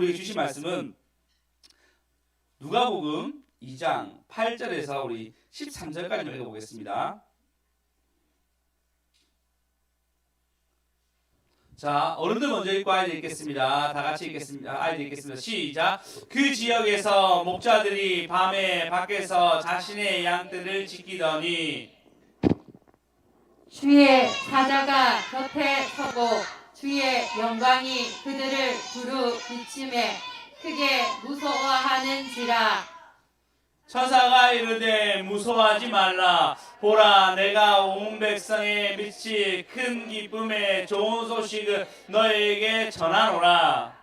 우리에게 주신 말씀은 누가복음 2장 8절에서 우리 13절까지 읽어보겠습니다. 자, 어른들 먼저 읽고 아이들 읽겠습니다. 다 같이 읽겠습니다. 아이들 읽겠습니다. 시작. 그 지역에서 목자들이 밤에 밖에서 자신의 양떼를 지키더니 주의 사자가 곁에 서고 주의 영광이 그들을 두루 비침에 크게 무서워하는지라. 천사가 이르되 무서워하지 말라. 보라, 내가 온 백성의 빛이 큰 기쁨의 좋은 소식을 너희에게 전하노라.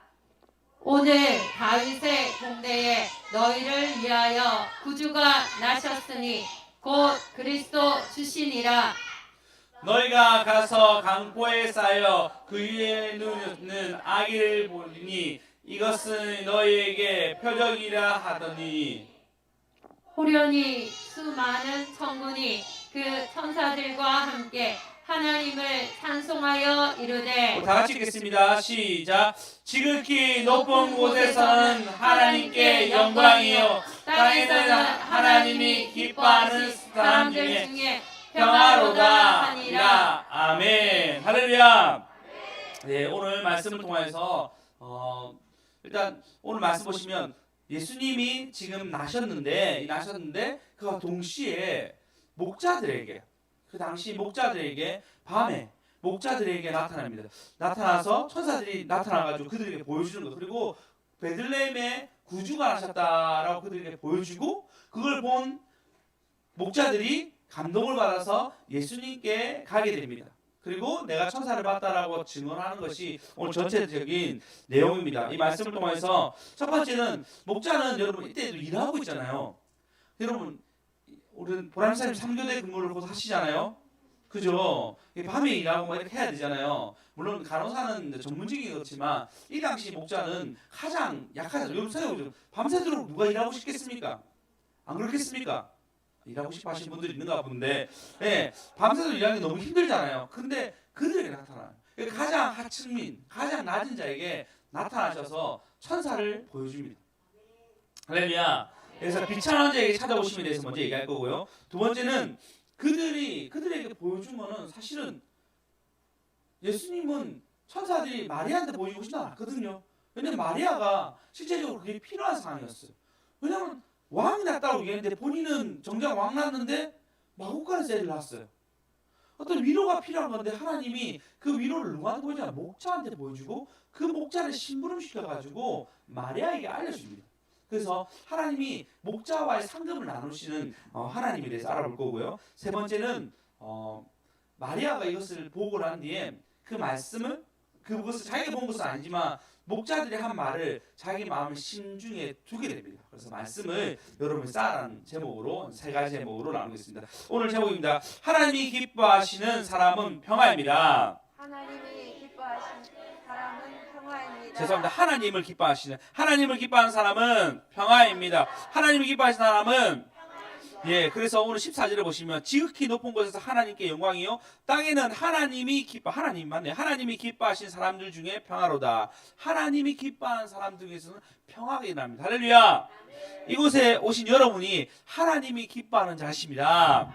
오늘 다윗의 동네에 너희를 위하여 구주가 나셨으니 곧 그리스도 주시니라. 너희가 가서 강포에 쌓여 그 위에 누는 아기를 보리니 이것은 너희에게 표적이라 하더니 호련히 수많은 천군이 그 천사들과 함께 하나님을 찬송하여 이르되. 다 같이 읽겠습니다. 시작. 지극히 높은 곳에서는 하나님께 영광이요 땅에는 하나님이 기뻐하는 사람 중에 평화로다 하니라. 아멘. 할렐루야. 네, 오늘 말씀을 통해서 일단 오늘 말씀 보시면 예수님이 지금 나셨는데 그와 동시에 목자들에게, 그 당시 목자들에게 밤에 목자들에게 나타납니다. 나타나서 천사들이 나타나가지고 그들에게 보여주는 것, 그리고 베들레헴에 구주가 나셨다라고 그들에게 보여주고, 그걸 본 목자들이 감동을 받아서 예수님께 가게 됩니다. 그리고 내가 천사를 봤다라고 증언하는 것이 오늘 전체적인 내용입니다. 이 말씀을 통해서 첫 번째는 목자는 여러분 이때도 일하고 있잖아요. 여러분 우리는 보람사님 3교대 근무를 곧 하시잖아요. 그죠? 밤에 일하고 막 이렇게 해야 되잖아요. 물론 간호사는 전문직이 그렇지만 이 당시 목자는 가장 약하죠. 여러분 생각해보세요. 밤새도록 누가 일하고 싶겠습니까? 안 그렇겠습니까? 일하고 싶어 하시는 분들이 있는가 본데, 네, 밤새도록 일하기 너무 힘들잖아요. 근데 그들에게 나타나요. 가장 하층민, 가장 낮은 자에게 나타나셔서 천사를 보여줍니다. 할렐루야. 그래서 비천한 자에게 찾아오심에 대해서 먼저 얘기할 거고요. 두 번째는 그들에게 보여준 거는 사실은 예수님은 천사들이 마리아한테 보여주고 싶지 않았거든요. 왜냐면 마리아가 실제적으로 그게 필요한 상황이었어요. 왜냐면 왕이 났다고 얘기했는데 본인은 정작 왕 났는데 마구간에서 애를 낳았어요. 어떤 위로가 필요한 건데 하나님이 그 위로를 누구한테 보여주냐? 목자한테 보여주고 그 목자를 심부름시켜가지고 마리아에게 알려줍니다. 그래서 하나님이 목자와의 상급을 나누시는 하나님에 대해서 알아볼 거고요. 세 번째는 마리아가 이것을 보고 난 뒤에 그 말씀을, 그것을 자기가 본 것은 아니지만 목자들이 한 말을 자기 마음의 심중에 두게 됩니다. 그래서 말씀을 여러분이 쌓아라는 제목으로 세 가지 제목으로 나누겠습니다. 오늘 제목입니다. 하나님이 기뻐하시는 사람은 평화입니다. 하나님이 기뻐하시는 사람은 평화입니다. 죄송합니다. 하나님을 기뻐하는 사람은 평화입니다. 하나님을 기뻐하시는 사람은, 예, 그래서 오늘 14절에 보시면 지극히 높은 곳에서 하나님께 영광이요 땅에는 하나님이 기뻐하신 사람들 중에 평화로다. 하나님이 기뻐하는 사람들 중에서는 평화가 일어납니다. 할렐루야. 이곳에 오신 여러분이 하나님이 기뻐하는 자십니다.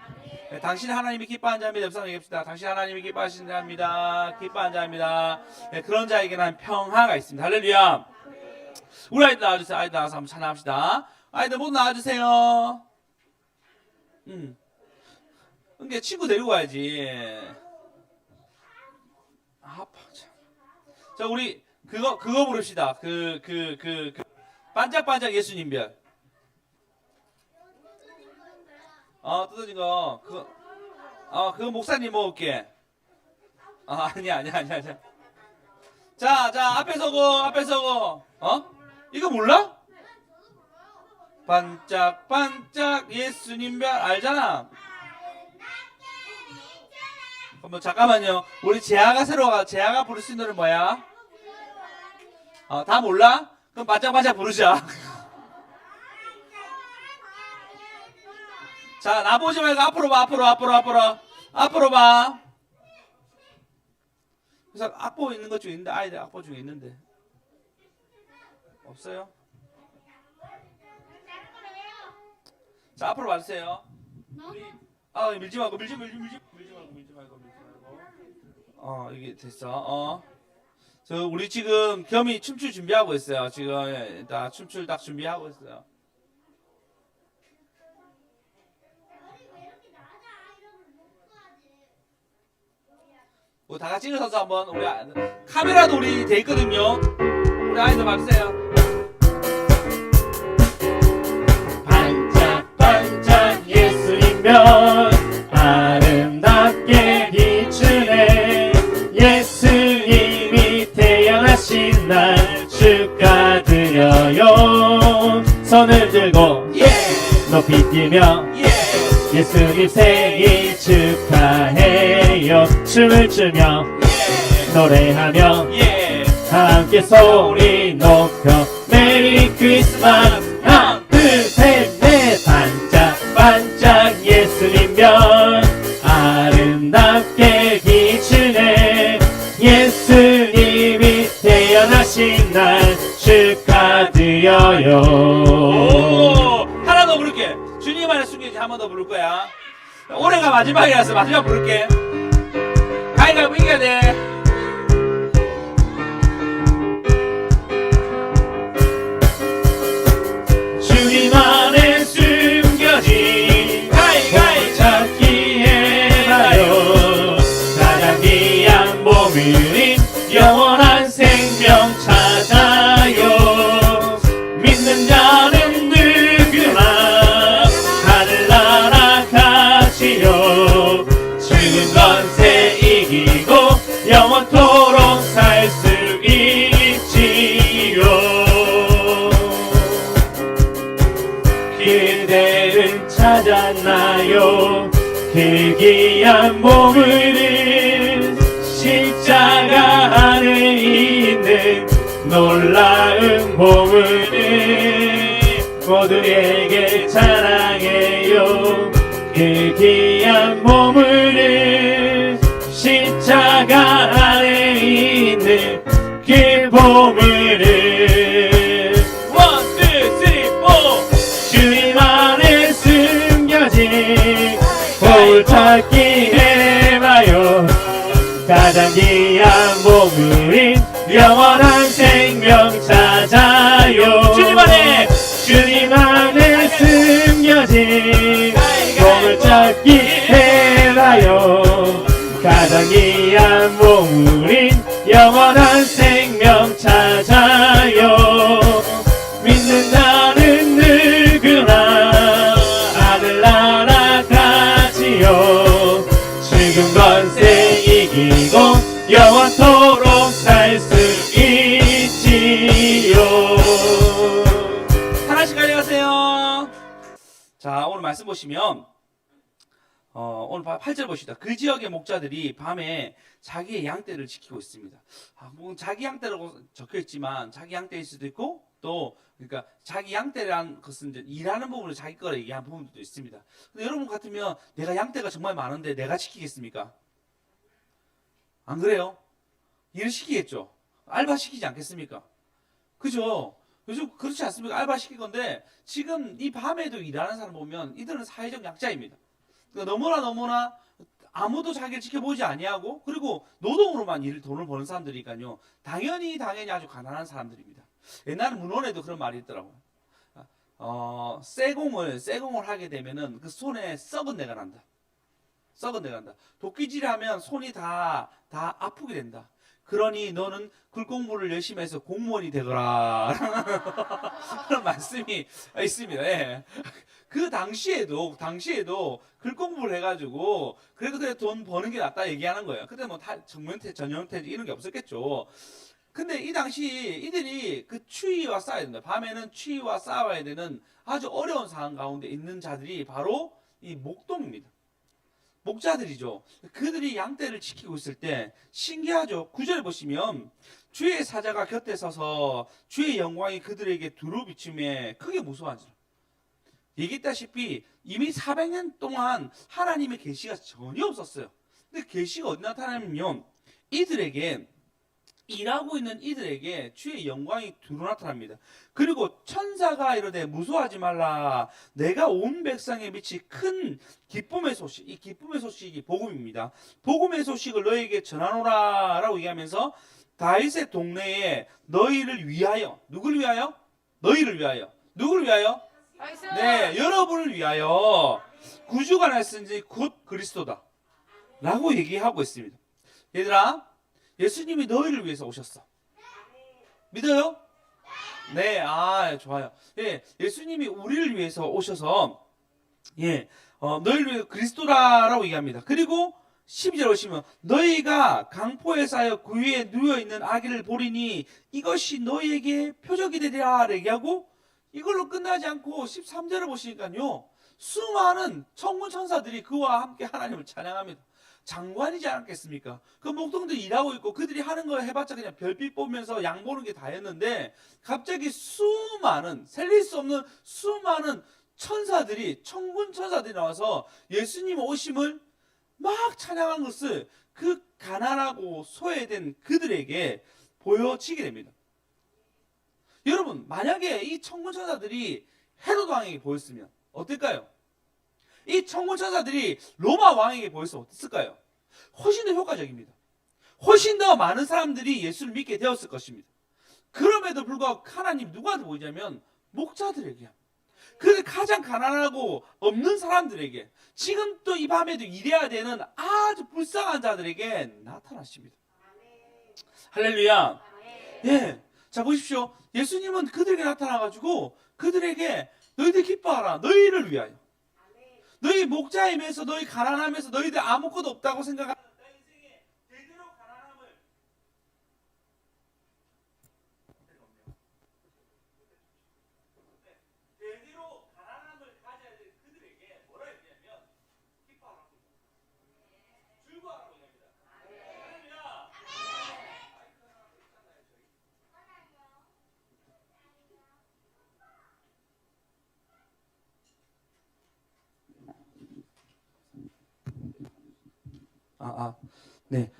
네, 당신은 하나님이 기뻐하는 자입니다. 옆사람 얘기합시다. 당신 하나님이 기뻐하시는 자입니다. 기뻐하는 자입니다. 네, 그런 자에게는 평화가 있습니다. 할렐루야. 우리 아이들 나와주세요. 아이들 나와서 한번 찬양합시다. 아이들 모두 나와주세요. 그러니까 친구 데리고 와야지. 아파. 자, 우리 그거 부릅시다. 반짝반짝 예수님별. 뜯어진 거. 그거 목사님 먹을게. 아니야. 자, 앞에 서고. 이거 몰라? 반짝반짝 예수님별 알잖아. 그럼 잠깐만요. 우리 재아가 부를 수 있는 노래 뭐야? 다 몰라? 그럼 반짝반짝 부르자. 자, 나 보지 말고 앞으로 봐. 앞으로 봐. 그래서 악보 있는 것 중에 있는데, 아이들 악보 중에 있는데. 없어요? 자, 앞으로 와주세요. 밀지 말고. 이게 됐어. 우리 지금 겸이 춤출 준비하고 있어요. 지금 다 춤출 딱 준비하고 있어요. 다 같이 일어서서 한번 우리 카메라도 우리 돼 있거든요. 우리 아이들 봐주세요. 반짝반짝 예수님면 아름답게 비추네. 예수님이 태어나신 날 축하드려요. 손을 들고 높이 뛰며 예수님 생일 축하해요. 춤을 추며 노래하며 함께 소리 높여 메리 크리스마스. 하나 둘 셋 넷. 반짝반짝 예수님별 아름답게 비추네. 예수님이 태어나신 날 축하드려요. 하나 더 부를게. 주님 안에 숨겨진 한 번 더 부를 거야. 올해가 마지막이라서 마지막 부를게. 가위가위보 이겨야 돼. 주님 안에 숨겨진 가위가위 찾기 해봐요. 가장 귀한 보물인 영원한 생명 찾아요. 믿는 자는 누구나 하늘나라 가지요. 죽은 건세 이기고 영원토록 살 수 있지요. 그대를 찾았나요? 그 귀한 보물은 십자가 안에 있는 놀라운 보물을 모두에게 자랑해요. 그 귀한 보물을 십자가 안에 있는 그 보물을 원, 투, 쓰리, 포. 주님 안에 숨겨진 보물 찾기 해봐요. 가장 귀한 보물인 영원한 생명 찾아요. 주님 안에 숨겨진 보물 찾기 해봐요. 가장 귀한 보물인 영원한 생명 찾아요. 믿는 자는 누구나 하늘나라 가지요. 죽은 건세 이기고 영원토록 살 수 있지요. 하나씩 가져가세요. 자, 오늘 말씀 보시면 오늘 8절 보시다. 그 지역의 목자들이 밤에 자기의 양떼를 지키고 있습니다. 뭐 자기 양떼라고 적혀 있지만 자기 양떼일 수도 있고, 또 그러니까 자기 양떼라는 것은 이제 일하는 부분을 자기 거라 얘기한 부분도 있습니다. 근데 여러분 같으면 내가 양떼가 정말 많은데 내가 지키겠습니까? 안 그래요? 일을 시키겠죠. 알바 시키지 않겠습니까? 그죠? 요즘 그렇지 않습니까? 알바 시킬 건데 지금 이 밤에도 일하는 사람 보면 이들은 사회적 약자입니다. 그러니까 너무나 아무도 자기를 지켜보지 아니하고, 그리고 노동으로만 돈을 버는 사람들이니까요. 당연히 아주 가난한 사람들입니다. 옛날에 문헌에도 그런 말이 있더라고요. 쇠공을 하게 되면은 그 손에 썩은 내가 난다. 도끼질하면 손이 다 아프게 된다. 그러니 너는 글공부를 열심히 해서 공무원이 되거라. 그런 말씀이 있습니다. 예. 그 당시에도 글공부를 해가지고 그래도 돈 버는 게 낫다 얘기하는 거예요. 그때 뭐 전염퇴직 이런 게 없었겠죠. 근데 이 당시 이들이 그 추위와 싸워야 된다. 밤에는 추위와 싸워야 되는 아주 어려운 상황 가운데 있는 자들이 바로 이 목동입니다. 목자들이죠. 그들이 양떼를 지키고 있을 때 신기하죠. 9절 보시면 주의 사자가 곁에 서서 주의 영광이 그들에게 두루 비춤에 크게 무서워하지라. 얘기했다시피 이미 400년 동안 하나님의 계시가 전혀 없었어요. 근데 계시가 어디 나타나냐면요, 이들에게 일하고 있는 이들에게 주의 영광이 두루 나타납니다. 그리고 천사가 이르되 무서워하지 말라. 내가 온 백성에 미치 큰 기쁨의 소식. 이 기쁨의 소식이 복음입니다. 복음의 소식을 너에게 전하노라 라고 얘기하면서 다윗의 동네에 너희를 위하여, 누구를 위하여? 너희를 위하여. 누구를 위하여? 네, 여러분을 위하여 구주가 났으니 곧 그리스도다 라고 얘기하고 있습니다. 얘들아, 예수님이 너희를 위해서 오셨어. 믿어요? 네, 좋아요. 예, 예수님이 우리를 위해서 오셔서 너희를 위해서 그리스도라라고 얘기합니다. 그리고 12절 오시면 너희가 강포에 쌓여 그 위에 누워있는 아기를 보리니 이것이 너희에게 표적이 되리라 얘기하고 이걸로 끝나지 않고 13절을 보시니까요. 수많은 천군 천사들이 그와 함께 하나님을 찬양합니다. 장관이지 않았겠습니까? 그 목동들이 일하고 있고 그들이 하는 거 해봤자 그냥 별빛 보면서 양 보는 게 다였는데 갑자기 수많은 셀릴 수 없는 수많은 천사들이 천군 천사들이 나와서 예수님 오심을 막 찬양한 것을 그 가난하고 소외된 그들에게 보여지게 됩니다. 여러분 만약에 이 천군 천사들이 헤롯 왕에게 보였으면 어떨까요? 이 천군 천사들이 로마 왕에게 보였으면 어땠을까요? 훨씬 더 효과적입니다. 훨씬 더 많은 사람들이 예수를 믿게 되었을 것입니다. 그럼에도 불구하고 하나님 누구한테 보이냐면 목자들에게, 그 가장 가난하고 없는 사람들에게, 지금 또 이 밤에도 일해야 되는 아주 불쌍한 자들에게 나타나십니다. 할렐루야. 예. 자 보십시오. 예수님은 그들에게 나타나가지고 그들에게 너희들 기뻐하라. 너희를 위하여. 너희 목자이면서 너희 가난하면서 너희들 아무것도 없다고 생각하는 내 인생에 제대로 가난함을 제대로 가난함을 가져야 될 그들에게 뭐라 했냐면 기뻐하라고 즐거워하라고 얘기합니다. 할렐루야. 네.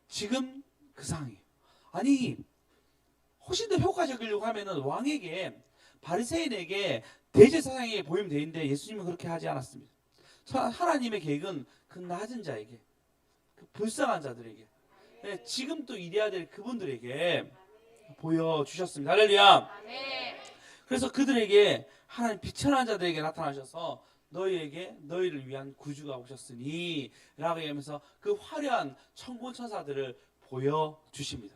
지금 그 상황이에요. 아니, 훨씬 더 효과적이려고 하면은 왕에게, 바리새인에게, 대제사장에게 보이면 되는데 예수님은 그렇게 하지 않았습니다. 하나님의 계획은 그 낮은 자에게, 그 불쌍한 자들에게, 지금 또 일해야 될 그분들에게 보여주셨습니다. 할렐루야. 그래서 그들에게 하나님 비천한 자들에게 나타나셔서 너희에게 너희를 위한 구주가 오셨으니 라고 얘기하면서 그 화려한 천군 천사들을 보여주십니다.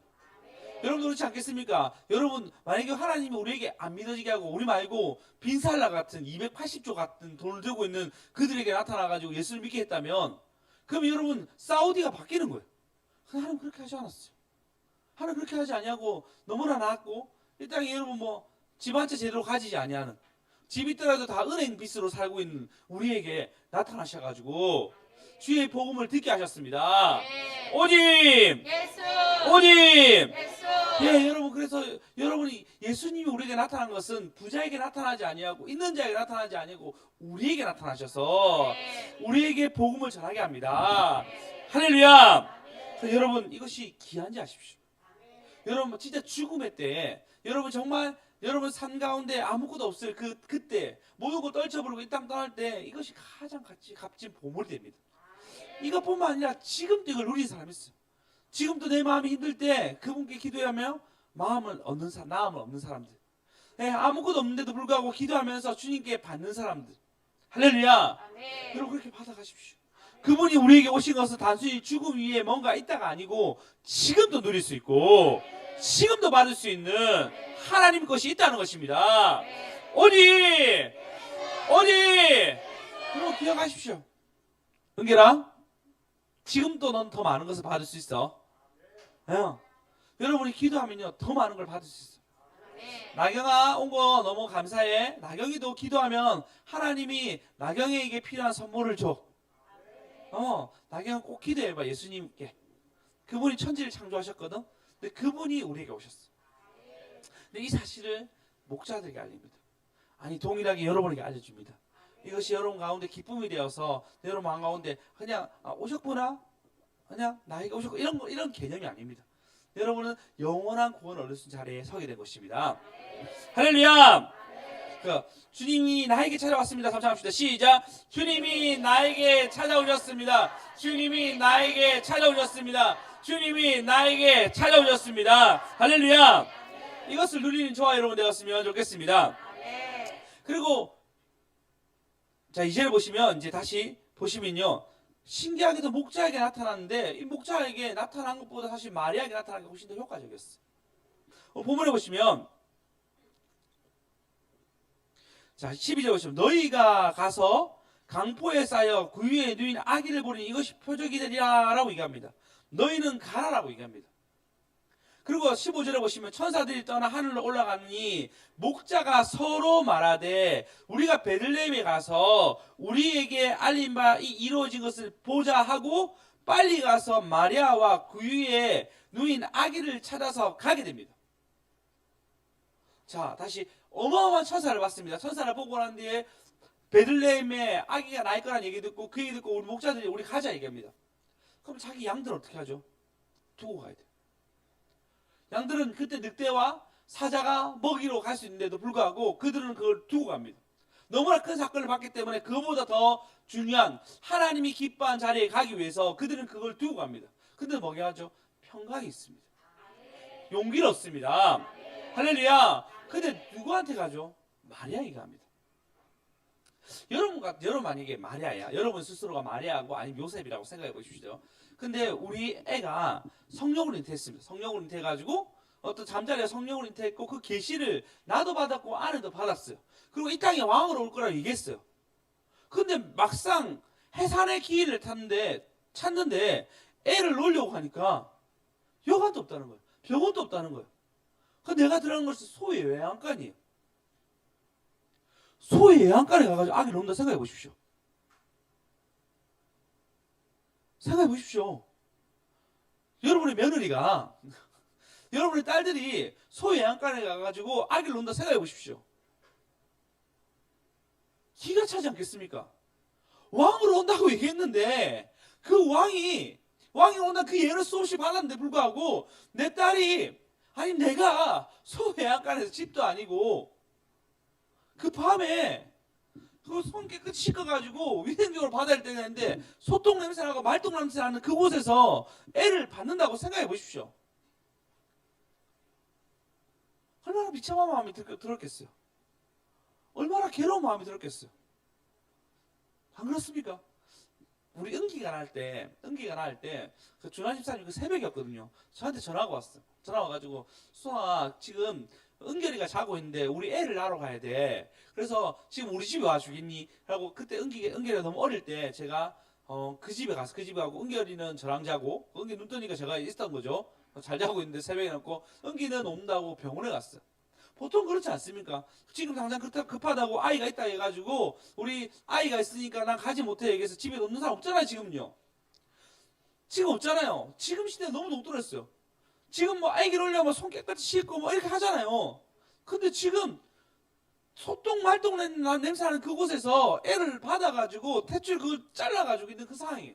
여러분 그렇지 않겠습니까? 여러분 만약에 하나님이 우리에게 안 믿어지게 하고 우리 말고 빈살라 같은 280조 같은 돈을 들고 있는 그들에게 나타나가지고 예수를 믿게 했다면 그럼 여러분 사우디가 바뀌는 거예요. 하나님 그렇게 하지 않았어요. 하나님 그렇게 하지 아니하고 너무나 나았고 이 땅에 여러분 뭐 집 한 채 제대로 가지지 아니하는, 집 있더라도 다 은행 빚으로 살고 있는 우리에게 나타나셔가지고 주의 복음을 듣게 하셨습니다. 오님! 예수! 오님! 예수! 예, 여러분 그래서 여러분이 예수님이 우리에게 나타난 것은 부자에게 나타나지 아니하고 있는 자에게 나타나지 아니하고 우리에게 나타나셔서 우리에게 복음을 전하게 합니다. 할렐루야! 그래서 여러분 이것이 귀한지 아십시오. 여러분 진짜 죽음의 때에 여러분 정말 여러분 산 가운데 아무것도 없을 그때 모든 걸 떨쳐버리고 이 땅 떠날 때 이것이 가장 값진 보물이 됩니다. 이것뿐만 아니라 지금도 이걸 누리는 사람이 있어요. 지금도 내 마음이 힘들 때 그분께 기도하며 나음을 얻는 사람들, 아무것도 없는데도 불구하고 기도하면서 주님께 받는 사람들. 할렐루야. 여러분 그렇게 받아가십시오. 그분이 우리에게 오신 것은 단순히 죽음 위에 뭔가 있다가 아니고 지금도 누릴 수 있고 지금도 받을 수 있는 하나님 것이 있다는 것입니다. 오니 여러분 기억하십시오. 은결아, 지금도 넌 더 많은 것을 받을 수 있어. 여러분이 기도하면요 더 많은 걸 받을 수 있어. 나경아 온 거 너무 감사해. 나경이도 기도하면 하나님이 나경이에게 필요한 선물을 줘. 나경아 꼭 기도해봐. 예수님께 그분이 천지를 창조하셨거든. 근데 그분이 우리에게 오셨어. 근데 이 사실을 목자들에게 알립니다. 아니 동일하게 여러분에게 알려줍니다. 이것이 여러분 가운데 기쁨이 되어서 여러분 마음 가운데 그냥 오셨구나, 그냥 나에게 오셨고 이런 개념이 아닙니다. 여러분은 영원한 구원을 얻을 수 있는 자리에 서게 된 것입니다. 할렐루야. 주님이 나에게 찾아왔습니다. 감사합시다. 시작. 주님이 나에게 찾아오셨습니다. 주님이 나에게 찾아오셨습니다. 주님이 나에게 찾아오셨습니다. 할렐루야. 이것을 누리는 저와 여러분 되었으면 좋겠습니다. 그리고 자, 이제를 보시면 이제 다시 보시면요, 신기하게도 목자에게 나타났는데 이 목자에게 나타난 것보다 사실 마리아에게 나타난 게 훨씬 더 효과적이었어요. 본문에 보시면 자, 12절 보시면 너희가 가서 강포에 쌓여 그 위에 누인 아기를 보니 이것이 표적이 되리라 라고 얘기합니다. 너희는 가라라고 얘기합니다. 그리고 15절에 보시면 천사들이 떠나 하늘로 올라가니 목자가 서로 말하되 우리가 베들레헴에 가서 우리에게 알린 바 이루어진 것을 보자 하고 빨리 가서 마리아와 그 위에 누인 아기를 찾아서 가게 됩니다. 자, 다시 어마어마한 천사를 봤습니다. 천사를 보고 난 뒤에 베들레헴에 아기가 날 거란 얘기 듣고 그 얘기 듣고 우리 목자들이 우리 가자 얘기합니다. 그럼 자기 양들은 어떻게 하죠? 두고 가야 돼요. 양들은 그때 늑대와 사자가 먹이로 갈 수 있는데도 불구하고 그들은 그걸 두고 갑니다. 너무나 큰 사건을 봤기 때문에 그보다 더 중요한 하나님이 기뻐한 자리에 가기 위해서 그들은 그걸 두고 갑니다. 근데 뭐게 하죠? 평강이 있습니다. 용기를 얻습니다. 할렐루야. 근데 누구한테 가죠? 마리아에게 갑니다. 여러분 만약에 마리아야, 여러분 스스로가 마리아고 아니면 요셉이라고 생각해 보십시오. 근데 우리 애가 성령으로 잉태했습니다. 성령으로 잉태해가지고 어떤 잠자리에 성령으로 잉태했고 그 계시를 나도 받았고 아내도 받았어요. 그리고 이 땅에 왕으로 올 거라고 얘기했어요. 근데 막상 해산의 기회를 찾는데 애를 놓으려고 하니까 여관도 없다는 거예요. 병원도 없다는 거예요. 그 내가 들어간 것이 소위 외양간이에요. 소위 외양간에 가가지고 아기를 놓는다 생각해 보십시오. 생각해 보십시오. 여러분의 며느리가 여러분의 딸들이 소외양간에 가가지고 아기를 놓는다 생각해 보십시오. 기가 차지 않겠습니까? 왕으로 온다고 얘기했는데 그 왕이 온다 그 예를 수없이 받았는데 불구하고 내 딸이 아니 내가 소외양간에서 집도 아니고 그 밤에 그 손 깨끗이 씻어가지고 위생적으로 받아야 되는데 소똥 냄새나고 말똥 냄새나는 그곳에서 애를 받는다고 생각해 보십시오. 얼마나 비참한 마음이 들었겠어요. 얼마나 괴로운 마음이 들었겠어요. 안 그렇습니까? 우리 은기가 날 때 그 준하 집사님 그 새벽이었거든요. 저한테 전화가 왔어. 전화 와가지고 수아 지금 은결이가 자고 있는데 우리 애를 낳으러 가야 돼. 그래서 지금 우리 집에 와주겠니? 라고 그때 은결이가 너무 어릴 때 제가 그 집에 가고 은결이는 저랑 자고 은기 눈 뜨니까 제가 있었던 거죠. 잘 자고 있는데 새벽에 놓고 은기는 온다고 병원에 갔어요. 보통 그렇지 않습니까? 지금 당장 급하다고 아이가 있다 해가지고 우리 아이가 있으니까 난 가지 못해 얘기해서 집에 놓는 사람 없잖아요. 지금요. 지금 없잖아요. 지금 시대에 너무 독특했어요. 지금 뭐 아기를 오려면 손 깨끗이 씻고 뭐 이렇게 하잖아요. 근데 지금 소똥 말똥 냄새 나는 그곳에서 애를 받아가지고 탯줄 그걸 잘라가지고 있는 그 상황이에요.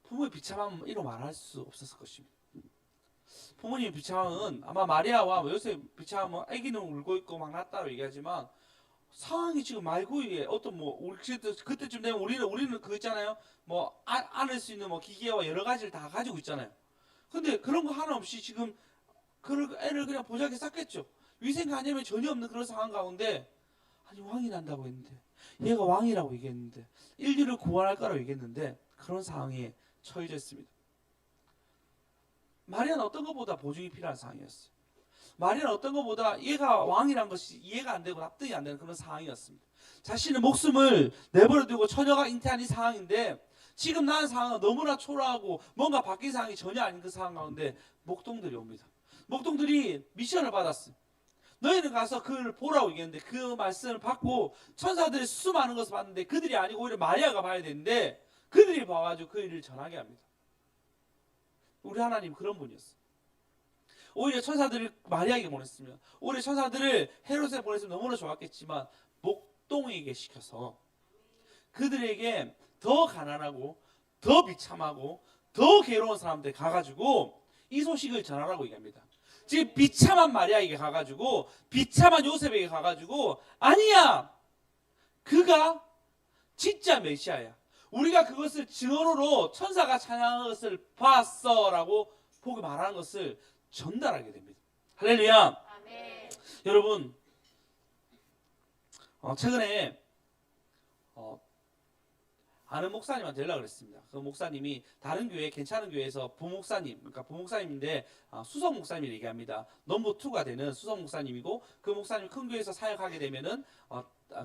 부모의 비참함은 이로 말할 수 없었을 것입니다. 부모님의 비참함은 아마 마리아와 요셉 비참함은 아기는 울고 있고 막 났다고 얘기하지만 상황이 지금 말고에 어떤 뭐 우리 그때쯤 되면 우리는 그거 있잖아요. 뭐 안을 수 있는 뭐 기계와 여러 가지를 다 가지고 있잖아요. 근데 그런 거 하나 없이 지금 그 애를 그냥 보자기에 쌌겠죠. 위생관념이 전혀 없는 그런 상황 가운데 아니 왕이 난다고 했는데 얘가 왕이라고 얘기했는데 인류를 구원할 거라고 얘기했는데 그런 상황에 처해져 있습니다. 마리아는 어떤 것보다 보증이 필요한 상황이었어요. 마리아는 어떤 것보다 얘가 왕이란 것이 이해가 안 되고 납득이 안 되는 그런 상황이었습니다. 자신의 목숨을 내버려두고 처녀가 잉태한 이 상황인데 지금 나는 상황은 너무나 초라하고 뭔가 바뀐 상황이 전혀 아닌 그 상황 가운데 목동들이 옵니다. 목동들이 미션을 받았어요. 너희는 가서 그를 보라고 얘기했는데 그 말씀을 받고 천사들이 수많은 것을 봤는데 그들이 아니고 오히려 마리아가 봐야 되는데 그들이 봐가지고 그 일을 전하게 합니다. 우리 하나님 그런 분이었어요. 오히려 천사들을 마리아에게 보냈으면 오히려 천사들을 헤롯에 보냈으면 너무나 좋았겠지만 목동에게 시켜서 그들에게 더 가난하고 더 비참하고 더 괴로운 사람들 가가지고 이 소식을 전하라고 얘기합니다. 지금 비참한 마리아에게 가가지고 비참한 요셉에게 가가지고 아니야, 그가 진짜 메시아야. 우리가 그것을 증언으로 천사가 찬양하는 것을 봤어라고 보고 말하는 것을 전달하게 됩니다. 할렐루야. 아멘. 여러분, 최근에 아는 목사님한테 연락을 했습니다. 그 목사님이 다른 교회, 괜찮은 교회에서 부목사님, 그러니까 부목사님인데 수석 목사님을 얘기합니다. 넘버 2가 되는 수석 목사님이고, 그 목사님 큰 교회에서 사역하게 되면은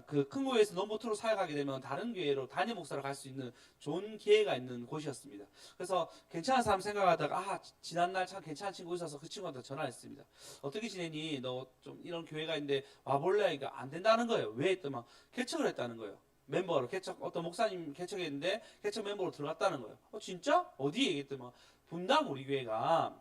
그 큰 교회에서 넘버 2로 사역하게 되면 다른 교회로 단임 목사로 갈 수 있는 좋은 기회가 있는 곳이었습니다. 그래서 괜찮은 사람 생각하다가 지난날 참 괜찮은 친구 있어서 그 친구한테 전화했습니다. 어떻게 지내니? 너 좀 이런 교회가 있는데 와볼래? 이거 안 된다는 거예요. 왜? 했더니 개척을 했다는 거예요. 멤버로 어떤 목사님 개척했는데 개척 멤버로 들어갔다는 거예요. 진짜? 어디? 얘기했더니 분당 우리 교회가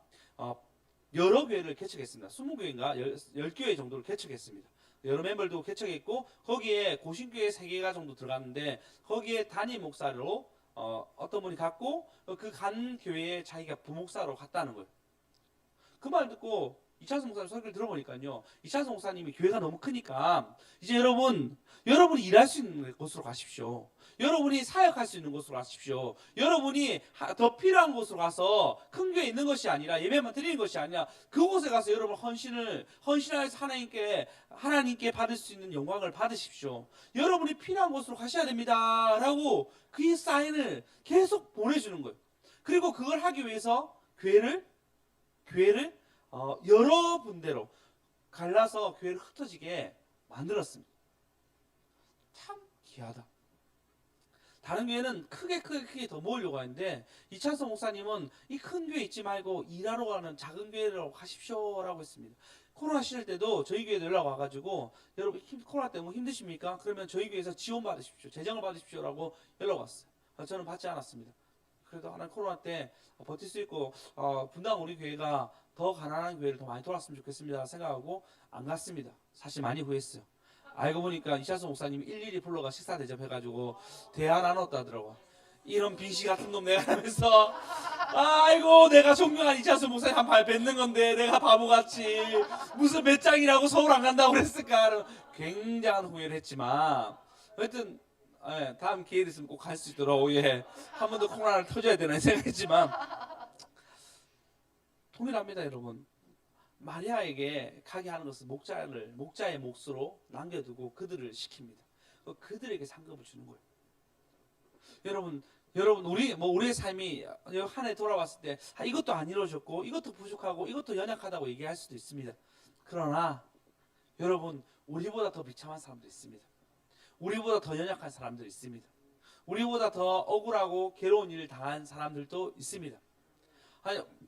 여러 교회를 개척했습니다. 20교회인가 10교회 정도를 개척했습니다. 여러 멤버들도 개척했고, 거기에 고신교회 3개가 정도 들어갔는데 거기에 단임 목사로 어떤 분이 갔고, 그 간 교회에 자기가 부목사로 갔다는 거예요. 그 말 듣고 이찬성 목사님 설교를 들어보니까요, 이찬성 목사님이 교회가 너무 크니까 이제 여러분이 일할 수 있는 곳으로 가십시오. 여러분이 사역할 수 있는 곳으로 가십시오. 여러분이 더 필요한 곳으로 가서 큰 교회에 있는 것이 아니라, 예배만 드리는 것이 아니라 그곳에 가서 여러분 헌신하여서 하나님께 받을 수 있는 영광을 받으십시오. 여러분이 필요한 곳으로 가셔야 됩니다 라고 그 사인을 계속 보내주는 거예요. 그리고 그걸 하기 위해서 교회를 여러 군데로 갈라서 교회를 흩어지게 만들었습니다. 참 귀하다. 다른 교회는 크게 더 모으려고 하는데, 이찬성 목사님은 이 큰 교회 있지 말고 일하러 가는 작은 교회로 가십시오라고 했습니다. 코로나 시절 때도 저희 교회에 연락 와가지고, 여러분 코로나 때문에 힘드십니까? 그러면 저희 교회에서 지원 받으십시오, 재정을 받으십시오라고 연락 왔어요. 저는 받지 않았습니다. 그래도 하나님 코로나 때 버틸 수 있고 분당 우리 교회가 더 가난한 교회를 더 많이 돌았으면 좋겠습니다 생각하고 안 갔습니다. 사실 많이 후회했어요. 알고 보니까 이찬성 목사님이 일일이 불러가 식사 대접해가지고 대화 나눴다 하더라고. 이런 빙시 같은 놈 내가 하면서, 아이고 내가 존경한 이찬성 목사님 한 발 뱉는 건데 내가 바보같이 무슨 몇 장이라고 서울 안 간다고 그랬을까. 굉장한 후회를 했지만 하여튼 다음 기회 있으면 꼭 갈 수 있도록 한 번 더 코로나를 터져야 되나 생각했지만, 동일합니다 여러분. 마리아에게 가게 하는 것은 목자의 몫으로 남겨두고 그들을 시킵니다. 그들에게 상급을 주는 거예요. 여러분 우리의 삶이 한 해 돌아왔을 때 이것도 안 이루어졌고 이것도 부족하고 이것도 연약하다고 얘기할 수도 있습니다. 그러나 여러분, 우리보다 더 비참한 사람도 있습니다. 우리보다 더 연약한 사람들이 있습니다. 우리보다 더 억울하고 괴로운 일을 당한 사람들도 있습니다.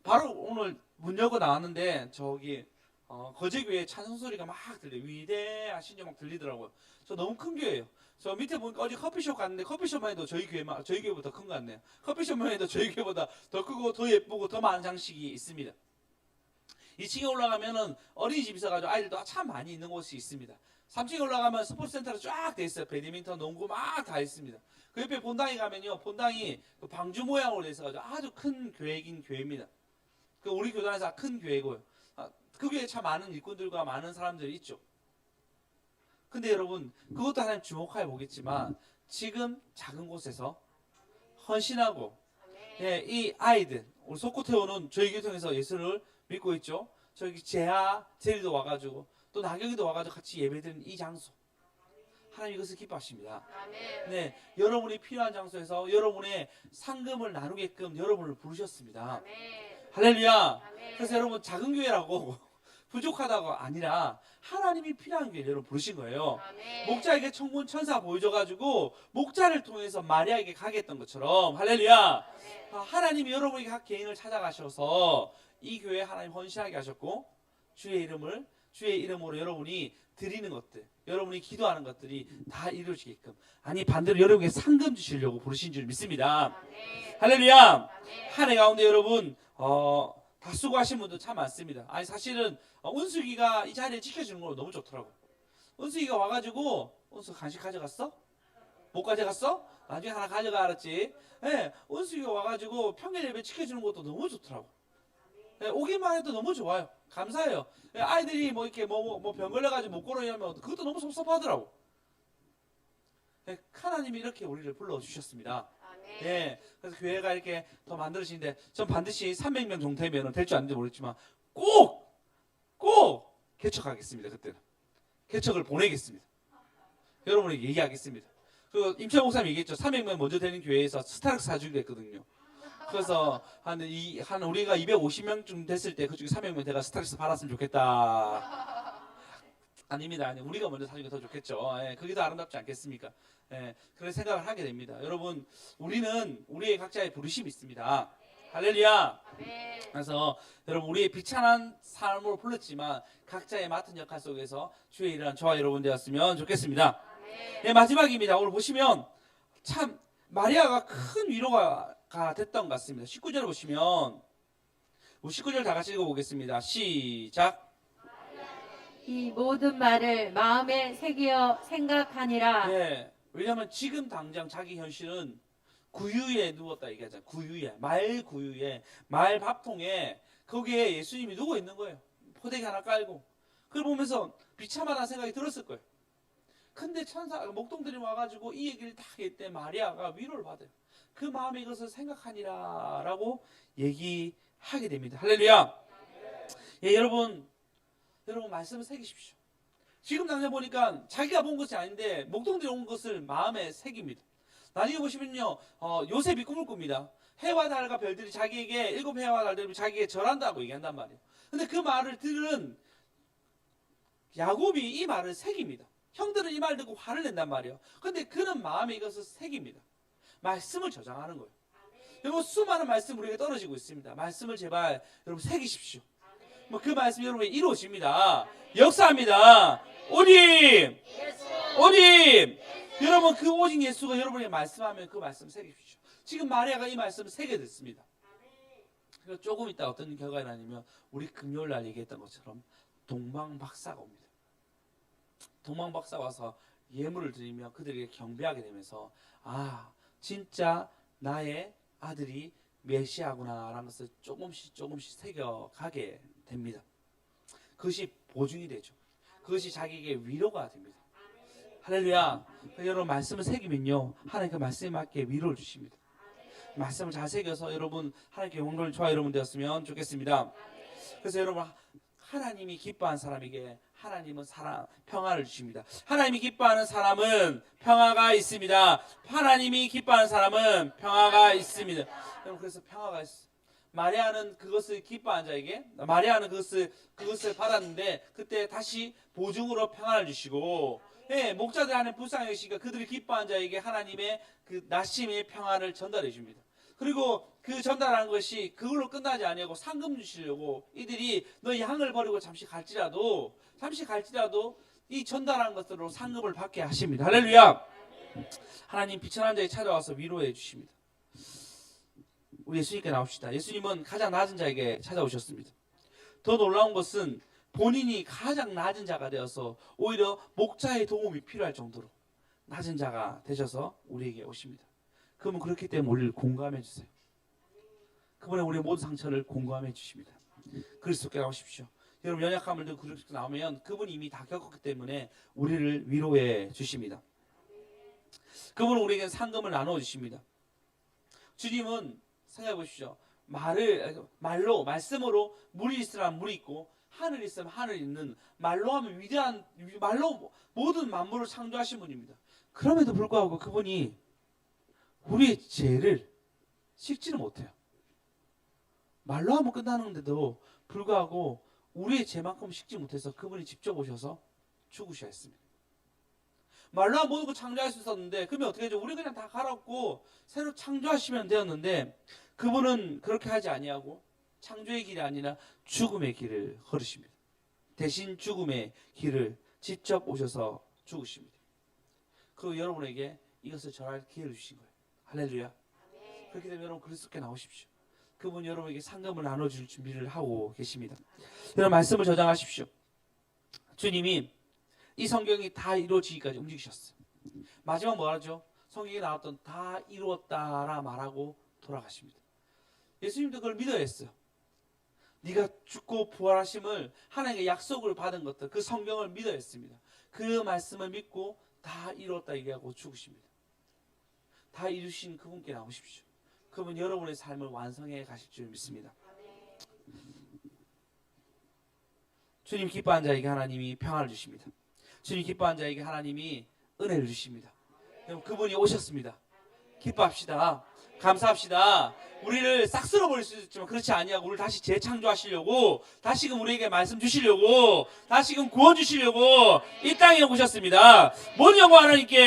바로 오늘 문 열고 나왔는데 저기 거제교회 찬송 소리가 막 들려요. 위대하신 막 들리더라고요. 저 너무 큰 교회예요. 저 밑에 보니까 어제 커피숍 갔는데 커피숍만 해도 저희 교회보다 더 큰 것 같네요. 커피숍만 해도 저희 교회보다 더 크고 더 예쁘고 더 많은 장식이 있습니다. 2층에 올라가면은 어린이집 있어가지고 아이들도 참 많이 있는 곳이 있습니다. 3층에 올라가면 스포츠센터로 쫙 돼 있어요. 배드민턴, 농구 막 다 있습니다. 그 옆에 본당에 가면요, 본당이 방주 모양으로 돼 있어가지고 아주 큰 교회이긴 교회입니다. 그 우리 교단에서 큰 교회고요. 그 교회에 참 많은 일꾼들과 많은 사람들이 있죠. 근데 여러분, 그것도 하나님 주목하여 보겠지만 지금 작은 곳에서 헌신하고 이 아이들, 우리 속구태우는 저희 교통에서 예수를 믿고 있죠. 저기 제리도 와가지고 또 나경이도 와가지고 같이 예배드리는 이 장소, 하나님 이것을 기뻐하십니다. 네, 여러분이 필요한 장소에서 여러분의 상금을 나누게끔 여러분을 부르셨습니다. 할렐루야. 그래서 여러분, 작은 교회라고 부족하다고 아니라 하나님이 필요한 교회를 여러분 부르신 거예요. 목자에게 천군 천사 보여줘가지고 목자를 통해서 마리아에게 가게 했던 것처럼, 할렐루야. 하나님이 여러분에게 각 개인을 찾아가셔서 이 교회에 하나님 헌신하게 하셨고, 주의 이름으로 여러분이 드리는 것들, 여러분이 기도하는 것들이 다 이루어지게끔, 아니 반대로 여러분에게 상금 주시려고 부르신 줄 믿습니다. 할렐루야. 한 해 가운데 여러분 다 수고하신 분들 참 많습니다. 아니 사실은 은숙이가 이 자리에 지켜주는 거 너무 좋더라고. 은숙이가 와가지고, 은숙 간식 가져갔어? 못 가져갔어? 나중에 하나 가져가 알았지? 예, 은숙이가 와가지고 평일 예배 지켜주는 것도 너무 좋더라고. 예, 오기만 해도 너무 좋아요. 감사해요. 예, 아이들이 뭐 이렇게 뭐 병 걸려가지고 못 걸어오면 그것도 너무 섭섭하더라고. 예, 하나님이 이렇게 우리를 불러주셨습니다. 아멘. 예, 그래서 교회가 이렇게 더 만들어지는데 전 반드시 300명 정도 되면 될지 안 될지 모르겠지만 꼭 개척하겠습니다. 그때는 개척을 보내겠습니다. 여러분에게 얘기하겠습니다. 그 임채 목사님 얘기했죠. 300명 먼저 되는 교회에서 스타렉스 사주기로 했거든요. 그래서 한 우리가 250명쯤 됐을 때 그중에 300명 내가 스타렉스 받았으면 좋겠다. 아닙니다. 아니, 우리가 먼저 사주는 게 더 좋겠죠. 예, 그게 더 아름답지 않겠습니까? 예, 그런 생각을 하게 됩니다. 여러분, 우리는 우리의 각자의 부르심이 있습니다. 할렐루야. 아멘. 그래서 여러분, 우리의 비참한 삶으로 불렀지만 각자의 맡은 역할 속에서 주의 일하는 저와 여러분 되었으면 좋겠습니다. 네, 마지막입니다. 오늘 보시면 참 마리아가 큰 위로가 됐던 것 같습니다. 19절 보시면 19절 다 같이 읽어보겠습니다. 시작. 이 모든 말을 마음에 새겨 생각하니라. 네, 왜냐하면 지금 당장 자기 현실은 구유에 누웠다 얘기하잖아요. 구유에, 말 구유에, 말 밥통에 거기에 예수님이 누워 있는 거예요. 포대기 하나 깔고. 그걸 보면서 비참하다는 생각이 들었을 거예요. 근데 목동들이 와가지고 이 얘기를 다 했을 때 마리아가 위로를 받아요. 그 마음에 이것을 생각하니라 라고 얘기하게 됩니다. 할렐루야. 예, 여러분 말씀을 새기십시오. 지금 당장 보니까 자기가 본 것이 아닌데 목동들이 온 것을 마음에 새깁니다. 나중에 보시면요, 요셉이 꿈을 꿉니다. 해와 달과 별들이 자기에게, 7 해와 달들이 자기에게 절한다고 얘기한단 말이에요. 근데 그 말을 들은 야곱이 이 말을 새깁니다. 형들은 이 말 듣고 화를 낸단 말이에요. 근데 그는 마음에 이것을 새깁니다. 말씀을 저장하는 거예요. 여러분, 수많은 말씀 우리에게 떨어지고 있습니다. 말씀을 제발 여러분 새기십시오. 뭐 그 말씀 여러분이 이루어집니다. 역사합니다. 오직 여러분, 그 오직 예수가 여러분에게 말씀하면 그 말씀 새기십시오. 지금 마리아가 이 말씀을 새게 됐습니다. 그래서 조금 있다 어떤 결과가 나냐면 우리 금요일 날 얘기했던 것처럼 동방박사가 옵니다. 동방박사 와서 예물을 드리며 그들에게 경배하게 되면서 아, 진짜 나의 아들이 메시아구나 라는 것을 조금씩 새겨가게 됩니다. 그것이 보증이 되죠. 그것이 자기에게 위로가 됩니다. 할렐루야. 여러분, 말씀을 새기면요, 하나님 그 말씀에 맞게 위로를 주십니다. 말씀을 잘 새겨서 여러분 하나님께 영광을 저와 여러분 되었으면 좋겠습니다. 그래서 여러분, 하나님이 기뻐하는 사람에게 하나님은 평화를 주십니다. 하나님이 기뻐하는 사람은 평화가 있습니다. 하나님이 기뻐하는 사람은 평화가 있습니다. 여러분, 그래서 평화가 있어. 마리아는 그것을 기뻐한 자에게, 마리아는 그것을 받았는데 그때 다시 보증으로 평화를 주시고, 예, 목자들 안에 불쌍히 여기시니까 그들이 기뻐한 자에게 하나님의 그 나심의 평화를 전달해 줍니다. 그리고 그 전달한 것이 그걸로 끝나지 아니하고 상금 주시려고 이들이 너 양을 버리고 잠시 갈지라도 이 전달한 것으로 상금을 받게 하십니다. 할렐루야. 하나님 비천한 자에 찾아와서 위로해 주십니다. 우리 예수님께 나옵시다. 예수님은 가장 낮은 자에게 찾아오셨습니다. 더 놀라운 것은 본인이 가장 낮은 자가 되어서 오히려 목자의 도움이 필요할 정도로 낮은 자가 되셔서 우리에게 오십니다. 그러면 그렇기 때문에 우리를 공감해 주세요. 그분의 우리의 모든 상처를 공감해 주십니다. 그리스도께 나오십시오. 여러분, 연약함을 들고 그리스도께 나오면 그분이 이미 다 겪었기 때문에 우리를 위로해 주십니다. 그분은 우리에게 상금을 나누어 주십니다. 주님은 생각해 보십시오. 말씀으로 물이 있으면 물이 있고 하늘이 있으면 하늘이 있는, 말로 하면 위대한, 말로 모든 만물을 창조하신 분입니다. 그럼에도 불구하고 그분이 우리의 죄를 씻지는 못해요. 말로 하면 끝나는데도 불구하고 우리의 죄만큼 씻지 못해서 그분이 직접 오셔서 죽으셔야 했습니다. 말로 하면 모든 걸 창조할 수 있었는데 그러면 어떻게 하죠? 우리 그냥 다 갈아엎고 새로 창조하시면 되었는데 그분은 그렇게 하지 아니하고 창조의 길이 아니라 죽음의 길을 걸으십니다. 대신 죽음의 길을 직접 오셔서 죽으십니다. 그리고 여러분에게 이것을 전할 기회를 주신 거예요. 할렐루야. 그렇게 되면 여러분 그리스도께 나오십시오. 그분 여러분에게 상금을 나눠줄 준비를 하고 계십니다. 여러분, 말씀을 저장하십시오. 주님이 이 성경이 다 이루어지기까지 움직이셨어요. 마지막 뭐 하죠? 성경에 나왔던 다 이루었다라 말하고 돌아가십니다. 예수님도 그걸 믿어야 했어요. 네가 죽고 부활하심을 하나님의 약속을 받은 것들, 그 성경을 믿어야 했습니다. 그 말씀을 믿고 다 이루었다 얘기하고 죽으십니다. 다 이루신 그분께 나오십시오. 그분 여러분의 삶을 완성해 가실 줄 믿습니다. 주님 기뻐한 자에게 하나님이 평안을 주십니다. 주님 기뻐한 자에게 하나님이 은혜를 주십니다. 여러분, 그분이 오셨습니다. 기뻐합시다. 감사합시다. 우리를 싹 쓸어버릴 수 있지만 그렇지 아니하고 우리를 다시 재창조하시려고, 다시금 우리에게 말씀 주시려고, 다시금 구원 주시려고 이 땅에 오셨습니다. 모든 영광 하나님께